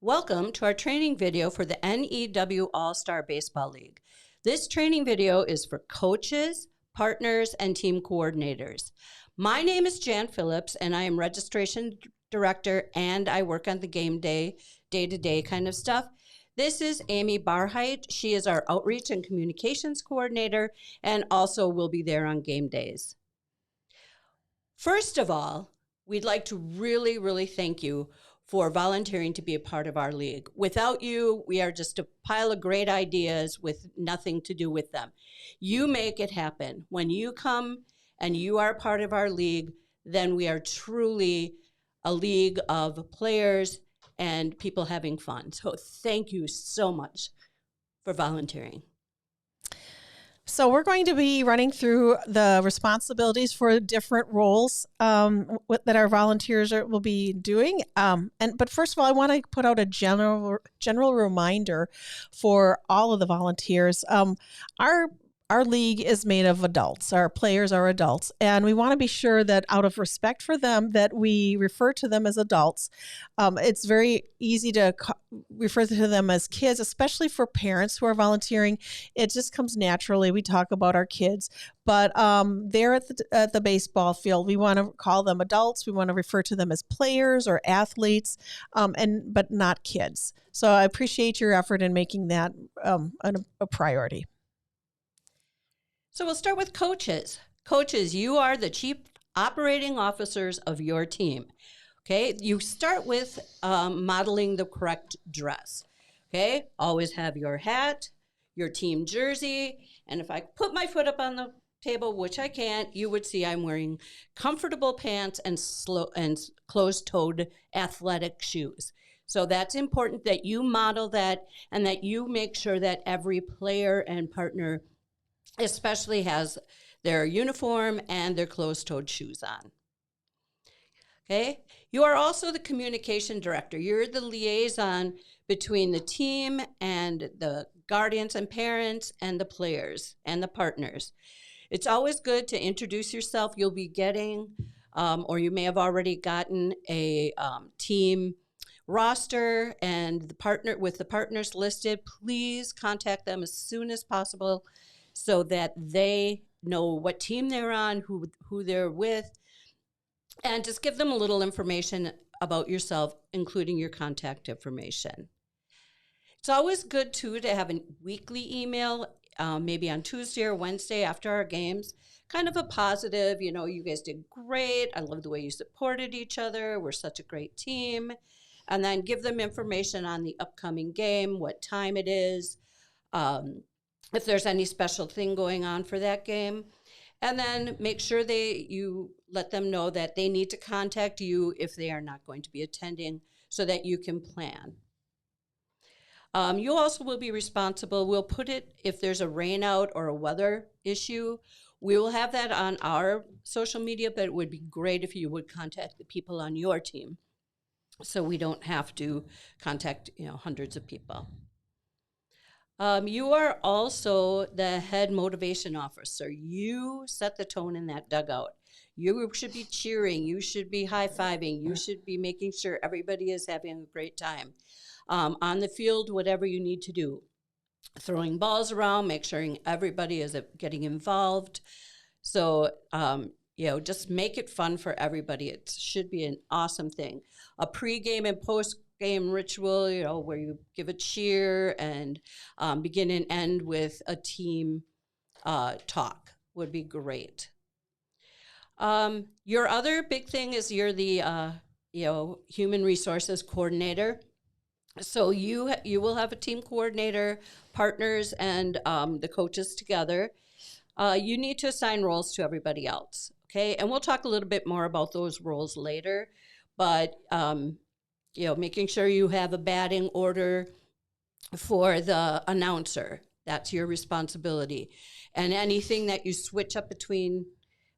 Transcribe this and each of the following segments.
Welcome to our training video for the NEW All-Star Baseball League. This training video is for coaches, partners, and team coordinators. My name is Jan Phillips, and I am registration director, and I work on the game day-to-day kind of stuff. This is Amy Barheit. She is our outreach and communications coordinator, and also will be there on game days. First of all, we'd like to really thank you for volunteering to be a part of our league. Without you, we are just a pile of great ideas with nothing to do with them. You make it happen. When you come and you are part of our league, then we are truly a league of players and people having fun. So thank you so much for volunteering. So we're going to be running through the responsibilities for different roles that our volunteers will be doing. But first of all, I want to put out a general reminder for all of the volunteers. Our league is made of adults. Our players are adults, and we want to be sure that out of respect for them that we refer to them as adults. It's very easy to refer to them as kids, especially for parents who are volunteering. It just comes naturally. We talk about our kids, but they're at the baseball field. We want to call them adults. We want to refer to them as players or athletes, but not kids. So I appreciate your effort in making that a priority. So we'll start with coaches. Coaches, you are the chief operating officers of your team. Okay, you start with modeling the correct dress. Okay, always have your hat, your team jersey, and if I put my foot up on the table, which I can't, you would see I'm wearing comfortable pants and closed-toed athletic shoes. So that's important that you model that and that you make sure that every player and partner especially has their uniform and their closed-toed shoes on. Okay, you are also the communication director. You're the liaison between the team and the guardians and parents and the players and the partners. It's always good to introduce yourself. You'll be getting, or you may have already gotten a team roster and the partners listed. Please contact them as soon as possible so that they know what team they're on, who they're with, and just give them a little information about yourself, including your contact information. It's always good, too, to have a weekly email, maybe on Tuesday or Wednesday after our games, kind of a positive, you guys did great. I love the way you supported each other. We're such a great team. And then give them information on the upcoming game, what time it is, if there's any special thing going on for that game. And then make sure you let them know that they need to contact you if they are not going to be attending so that you can plan. You also will be responsible. We'll put it, if there's a rain out or a weather issue, we will have that on our social media, but it would be great if you would contact the people on your team so we don't have to contact hundreds of people. You are also the head motivation officer. You set the tone in that dugout. You should be cheering. You should be high-fiving. You should be making sure everybody is having a great time. On the field, whatever you need to do. Throwing balls around, make sure everybody is getting involved. So, just make it fun for everybody. It should be an awesome thing. A pregame and post-game ritual, where you give a cheer and begin and end with a team talk would be great. Your other big thing is you're the human resources coordinator. So you will have a team coordinator, partners, and the coaches together. You need to assign roles to everybody else, okay? And we'll talk a little bit more about those roles later, but making sure you have a batting order for the announcer. That's your responsibility. And anything that you switch up between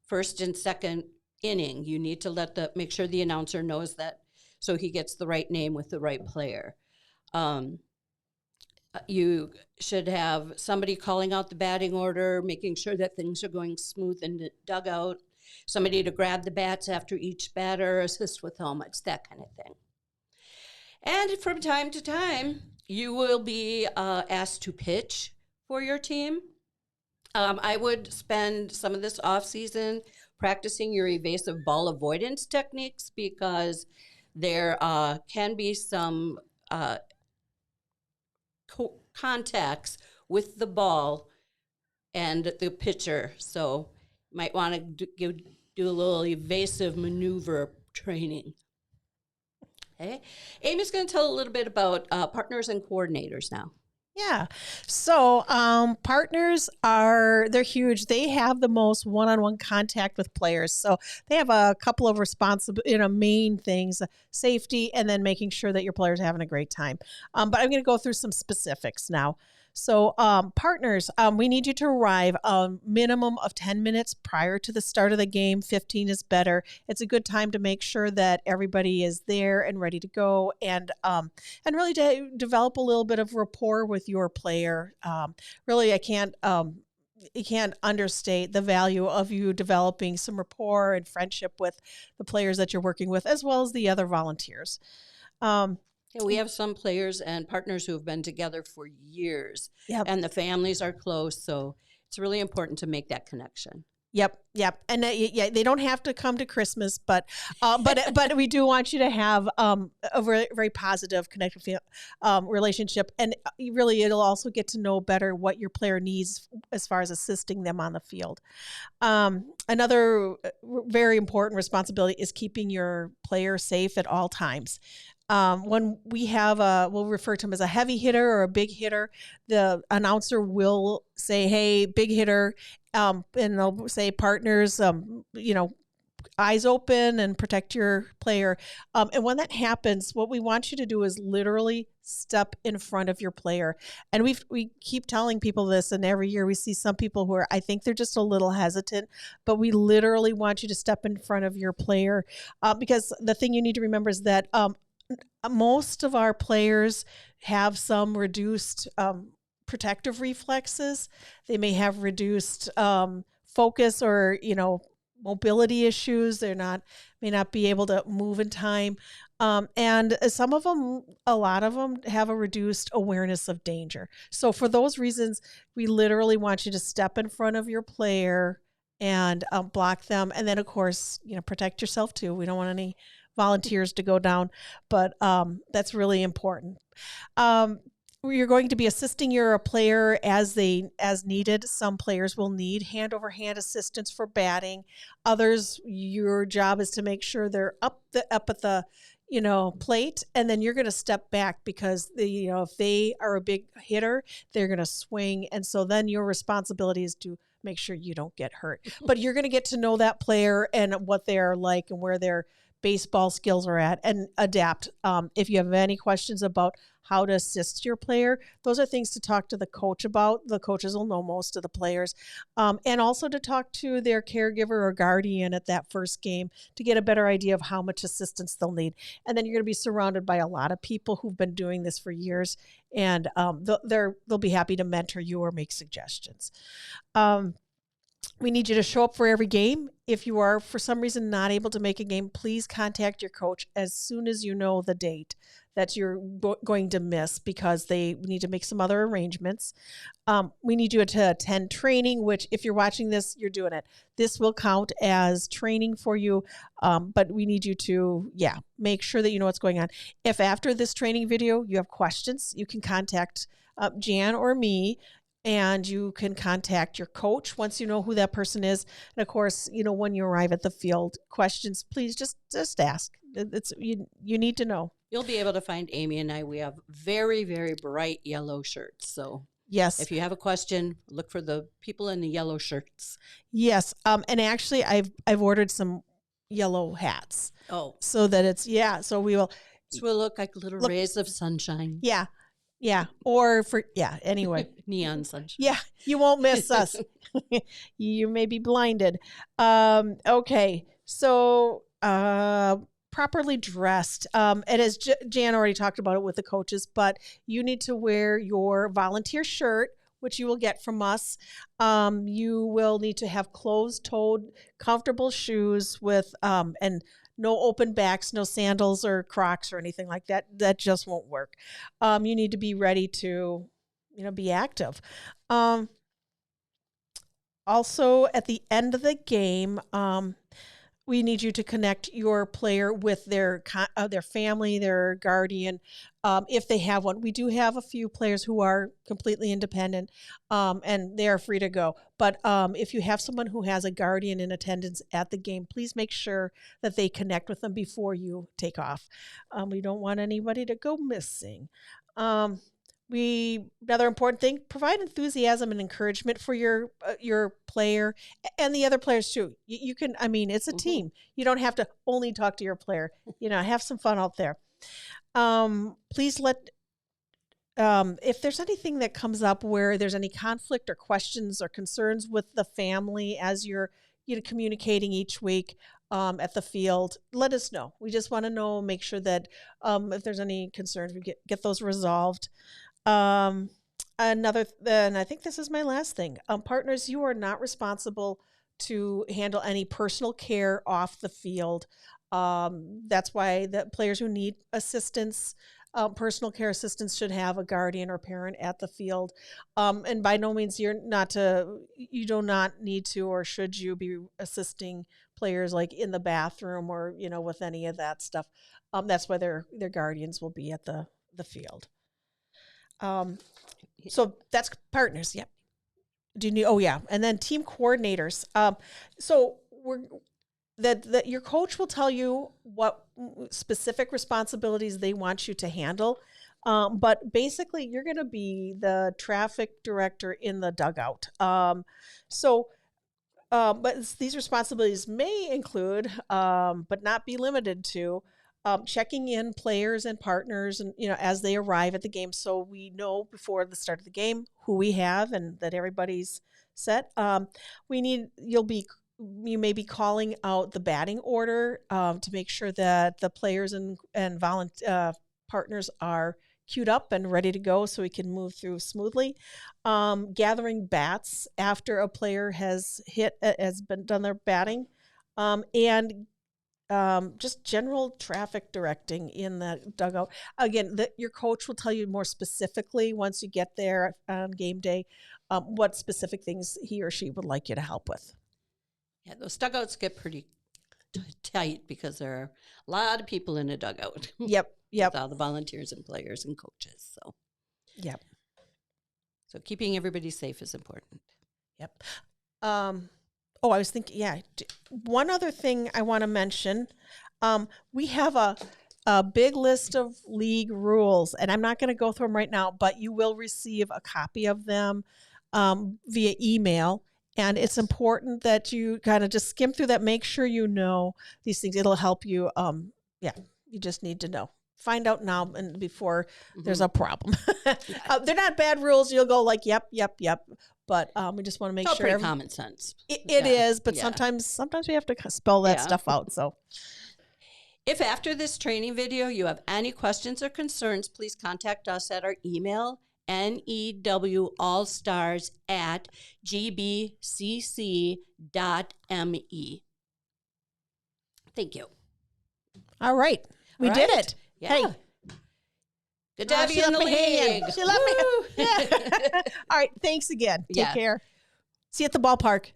first and second inning, you need to make sure the announcer knows that so he gets the right name with the right player. You should have somebody calling out the batting order, making sure that things are going smooth in the dugout, somebody to grab the bats after each batter, assist with helmets, that kind of thing. And from time to time, you will be asked to pitch for your team. I would spend some of this off season practicing your evasive ball avoidance techniques because there can be some uh, contacts with the ball and the pitcher. So you might want to do a little evasive maneuver training. Okay. Amy's going to tell a little bit about partners and coordinators now. Yeah. So partners they're huge. They have the most one-on-one contact with players. So they have a couple of main things, safety, and then making sure that your players are having a great time. But I'm going to go through some specifics now. So partners, we need you to arrive a minimum of 10 minutes prior to the start of the game. 15 is better. It's a good time to make sure that everybody is there and ready to go, and really to develop a little bit of rapport with your player. Really, I can't you can't understate the value of you developing some rapport and friendship with the players that you're working with, as well as the other volunteers. Yeah, we have some players and partners who have been together for years, Yep. and the families are close. So it's really important to make that connection. Yep. And they don't have to come to Christmas, but we do want you to have a very, very positive, connected relationship, and really it'll also get to know better what your player needs as far as assisting them on the field. Another very important responsibility is keeping your player safe at all times. When we have we'll refer to him as a heavy hitter or a big hitter, the announcer will say, "Hey, big hitter," and they'll say, "Partners, eyes open and protect your player." And when that happens, what we want you to do is literally step in front of your player. And we keep telling people this, and every year we see some people who I think they're just a little hesitant, but we literally want you to step in front of your player, because the thing you need to remember is that most of our players have some reduced protective reflexes. They may have reduced focus or mobility issues. May not be able to move in time, and a lot of them have a reduced awareness of danger. So for those reasons, we literally want you to step in front of your player and block them, and then of course protect yourself too. We don't want any volunteers to go down, but that's really important. You're going to be assisting your player as needed. Some players will need hand over hand assistance for batting. Others, your job is to make sure they're up at the plate, and then you're going to step back because if they are a big hitter, they're going to swing, and so then your responsibility is to make sure you don't get hurt. But you're going to get to know that player and what they're like and where their baseball skills are at, and adapt. If you have any questions about how to assist your player, those are things to talk to the coach about. The coaches will know most of the players, and also to talk to their caregiver or guardian at that first game to get a better idea of how much assistance they'll need. And then you're going to be surrounded by a lot of people who've been doing this for years, and they'll be happy to mentor you or make suggestions. We need you to show up for every game. If you are, for some reason, not able to make a game, please contact your coach as soon as you know the date that you're going to miss, because they need to make some other arrangements. We need you to attend training, which if you're watching this, you're doing it. This will count as training for you, but we need you to, make sure that you know what's going on. If after this training video you have questions, you can contact Jan or me, and you can contact your coach once you know who that person is. And of course, when you arrive at the field, questions, please just ask. You need to know. You'll be able to find Amy and I. We have very, very bright yellow shirts. So yes, if you have a question, look for the people in the yellow shirts. Yes. And actually I've ordered some yellow hats. Oh, so that it's, so we will. So we'll look like little rays of sunshine. Yeah. Anyway. Neon sunshine. Yeah, you won't miss us. You may be blinded. Okay, so properly dressed. And as Jan already talked about it with the coaches, but you need to wear your volunteer shirt, which you will get from us. You will need to have closed-toed, comfortable shoes with and no open backs, no sandals or Crocs or anything like that. That just won't work. You need to be ready to, be active. Also, at the end of the game, we need you to connect your player with their family, their guardian, if they have one. We do have a few players who are completely independent, and they are free to go. But if you have someone who has a guardian in attendance at the game, please make sure that they connect with them before you take off. We don't want anybody to go missing. Another important thing, provide enthusiasm and encouragement for your player and the other players too. You can, it's a team. You don't have to only talk to your player. Have some fun out there. Please let, if there's anything that comes up where there's any conflict or questions or concerns with the family as you're communicating each week at the field, let us know. We just want to know, make sure that if there's any concerns, we get those resolved. And I think this is my last thing. Partners, you are not responsible to handle any personal care off the field. That's why the players who need assistance, personal care assistance, should have a guardian or parent at the field. And by no means you do not need to, or should you be assisting players like in the bathroom or, with any of that stuff. That's why their guardians will be at the field. So that's partners. Yep. And then team coordinators. So that your coach will tell you what specific responsibilities they want you to handle. But basically you're going to be the traffic director in the dugout. But these responsibilities may include, but not be limited to, checking in players and partners and, as they arrive at the game. So we know before the start of the game who we have and that everybody's set. You may be calling out the batting order, to make sure that the players and partners are queued up and ready to go so we can move through smoothly. Gathering bats after a player has done their batting, and just general traffic directing in the dugout. Again, your coach will tell you more specifically once you get there on game day, what specific things he or she would like you to help with. Yeah, those dugouts get pretty tight because there are a lot of people in a dugout. Yep. With all the volunteers and players and coaches. So, yep. So keeping everybody safe is important. Yep. I was thinking, one other thing I want to mention. We have a big list of league rules, and I'm not going to go through them right now, but you will receive a copy of them via email. And it's important that you kind of just skim through that, make sure you know these things. It'll help you. You just need to know. Find out now and before there's a problem. They're not bad rules. You'll go like, yep. But we just want to make sure. Pretty common sense. It is, but sometimes we have to spell that stuff out. So, if after this training video you have any questions or concerns, please contact us at our email, newallstars@gbcc.me. Thank you. All right. We did it. Yeah. Hey. Good to have you in the league. She let me. Yeah. All right. Thanks again. Take care. See you at the ballpark.